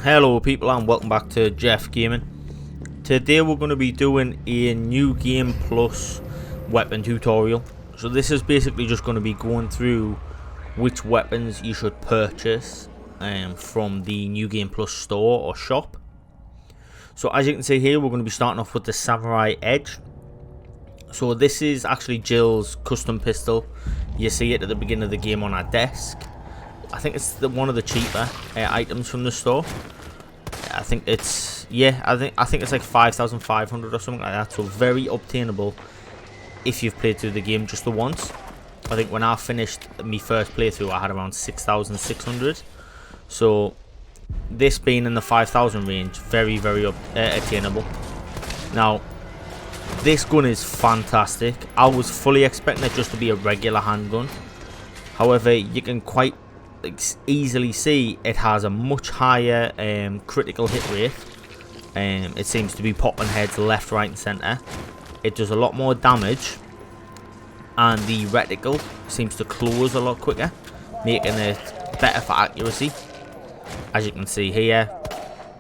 Hello people and welcome back to JeffGaming. Today we're going to be doing a new game plus weapon tutorial. So this is basically just going to be going through which weapons you should purchase from the new game plus store or shop. So as you can see here, we're going to be starting off with the Samurai Edge. So this is actually Jill's custom pistol. You see it at the beginning of the game on our desk. I think it's one of the cheaper items from the store. I think it's I think it's like 5,500 or something like that. So very obtainable if you've played through the game just the once. I think when I finished my first playthrough, I had around 6,600. So this being in the 5,000 range, very attainable. Now this gun is fantastic. I was fully expecting it just to be a regular handgun. However, you can quite easily see it has a much higher critical hit rate. It seems to be popping heads left, right and centre. It does a lot more damage, and the reticle seems to close a lot quicker, making it better for accuracy. As you can see here,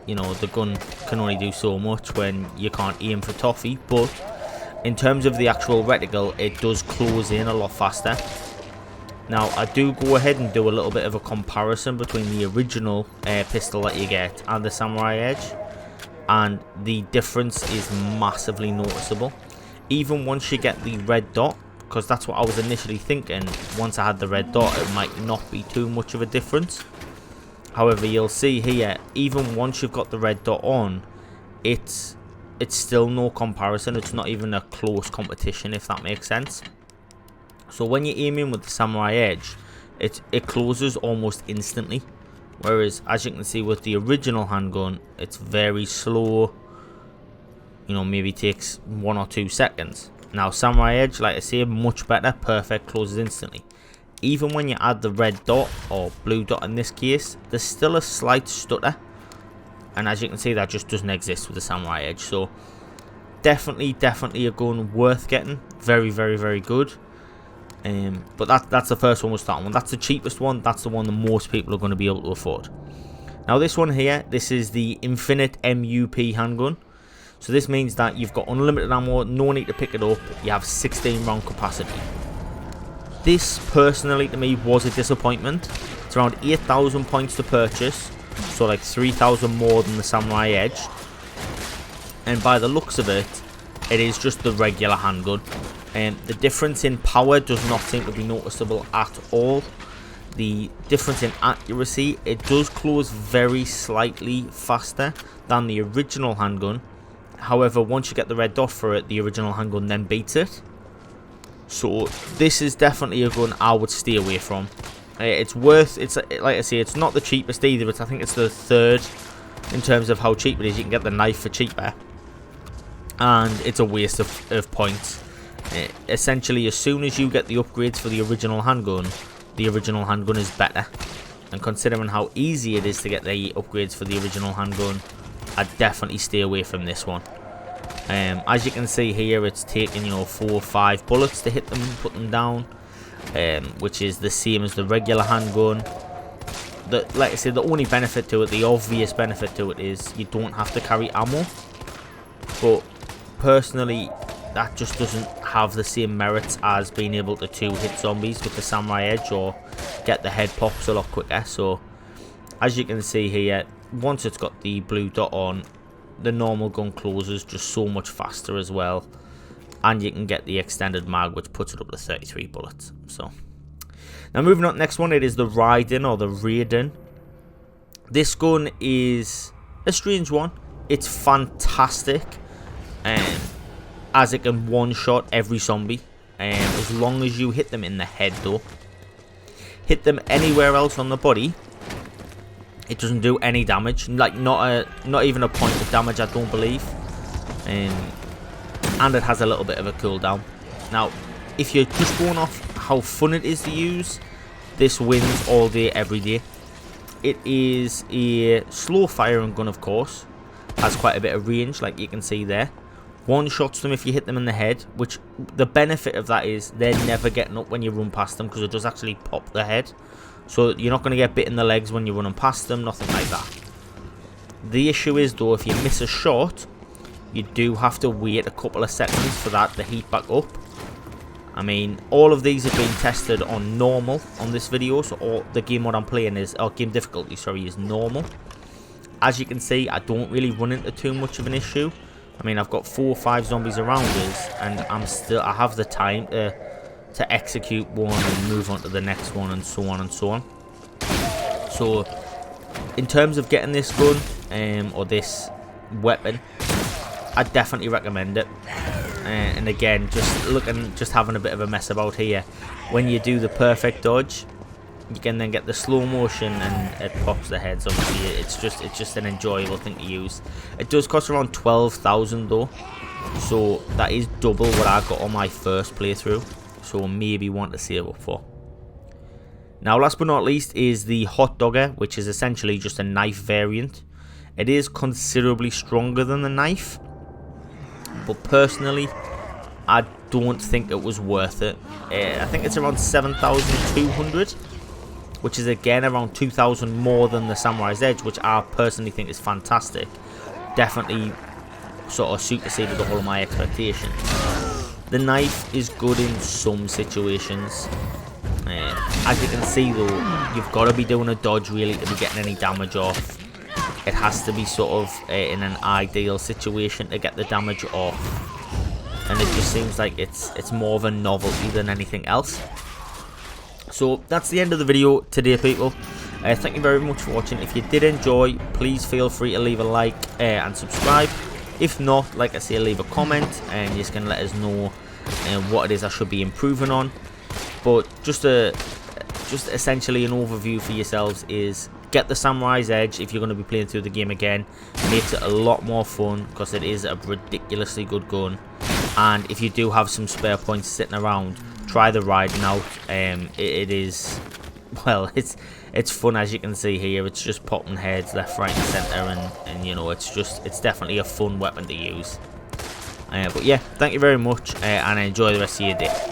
you know, the gun can only do so much when you can't aim for toffee, but in terms of the actual reticle, it does close in a lot faster. Now, I do go ahead and do a little bit of a comparison between the original pistol that you get and the Samurai Edge, and the difference is massively noticeable. Even once you get the red dot, because that's what I was initially thinking, once I had the red dot it might not be too much of a difference. However, you'll see here, even once you've got the red dot on, it's still no comparison. It's not even a close competition, if that makes sense. So when you're aiming with the Samurai Edge, it closes almost instantly. Whereas, as you can see with the original handgun, it's very slow. You know, maybe takes 1 or 2 seconds. Now, Samurai Edge, like I say, much better, perfect, closes instantly. Even when you add the red dot, or blue dot in this case, there's still a slight stutter. And as you can see, that just doesn't exist with the Samurai Edge. So, definitely a gun worth getting. Very good. But that's the first one we're starting with. That's the cheapest one. That's the one that most people are going to be able to afford. Now this one here, this is the Infinite MUP handgun. So this means that you've got unlimited ammo, no need to pick it up. You have 16 round capacity. This personally to me was a disappointment. It's around 8,000 points to purchase, so like 3,000 more than the Samurai Edge. And by the looks of it, it is just the regular handgun. The difference in power does not seem to be noticeable at all. The difference in accuracy, it does close very slightly faster than the original handgun. However, once you get the red dot for it, the original handgun then beats it. So this is definitely a gun I would stay away from. It's like I say, it's not the cheapest either. I think it's the third in terms of how cheap it is. You can get the knife for cheaper, and it's a waste of points. Essentially, as soon as you get the upgrades for the original handgun is better. And considering how easy it is to get the upgrades for the original handgun, I'd definitely stay away from this one. As you can see here, it's taking 4 or 5 bullets to hit them and put them down, which is the same as the regular handgun. Like I said, the only benefit to it, the obvious benefit to it, is you don't have to carry ammo. But personally, that just doesn't have the same merits as being able to 2-hit zombies with the Samurai Edge, or get the head pops a lot quicker. So as you can see here, once it's got the blue dot on, the normal gun closes just so much faster as well, and you can get the extended mag, which puts it up to 33 bullets. So now moving on to the next one, it is the Rai-Den or the Riordan. This gun is a strange one. It's fantastic, as it can one-shot every zombie, as long as you hit them in the head though. Hit them anywhere else on the body, it doesn't do any damage. Like not even a point of damage, I don't believe. And it has a little bit of a cooldown. Now, if you're just going off how fun it is to use, this wins all day, every day. It is a slow firing gun, of course. Has quite a bit of range, like you can see there. One-shots them if you hit them in the head, which the benefit of that is they're never getting up when you run past them, because it does actually pop the head. So you're not going to get bit in the legs when you're running past them, nothing like that. The issue is though, if you miss a shot, you do have to wait a couple of seconds for that to heat back up. I mean, all of these have been tested on normal on this video, so all the game what I'm playing is, or game difficulty, sorry, is normal. As you can see, I don't really run into too much of an issue. I mean, I've got 4 or 5 zombies around us, and I have the time to execute one and move on to the next one, and so on and so on. So, in terms of getting this gun, or this weapon, I definitely recommend it. And again, just having a bit of a mess about here. When you do the perfect dodge, you can then get the slow motion and it pops the heads. Obviously, it's just an enjoyable thing to use. It does cost around 12,000 though, so that is double what I got on my first playthrough. So maybe want to save up for. Now, last but not least is the hot dogger, which is essentially just a knife variant. It is considerably stronger than the knife, but personally, I don't think it was worth it. I think it's around 7,200, which is again around 2,000 more than the Samurai's Edge, which I personally think is fantastic. Definitely sort of superseded the whole of my expectations. The knife is good in some situations. As you can see though, you've got to be doing a dodge really to be getting any damage off. It has to be sort of in an ideal situation to get the damage off, and it just seems like it's more of a novelty than anything else. So that's the end of the video today, people. Thank you very much for watching. If you did enjoy, please feel free to leave a like and subscribe. If not, like I say, leave a comment and you can let us know what it is I should be improving on. But just essentially an overview for yourselves is, get the Samurai's Edge if you're going to be playing through the game again. It makes it a lot more fun because it is a ridiculously good gun. And if you do have some spare points sitting around, try the Rai-Den out. It is, well, it's fun, as you can see here. It's just popping heads left, right and centre, and you know, it's definitely a fun weapon to use. But yeah, thank you very much and enjoy the rest of your day.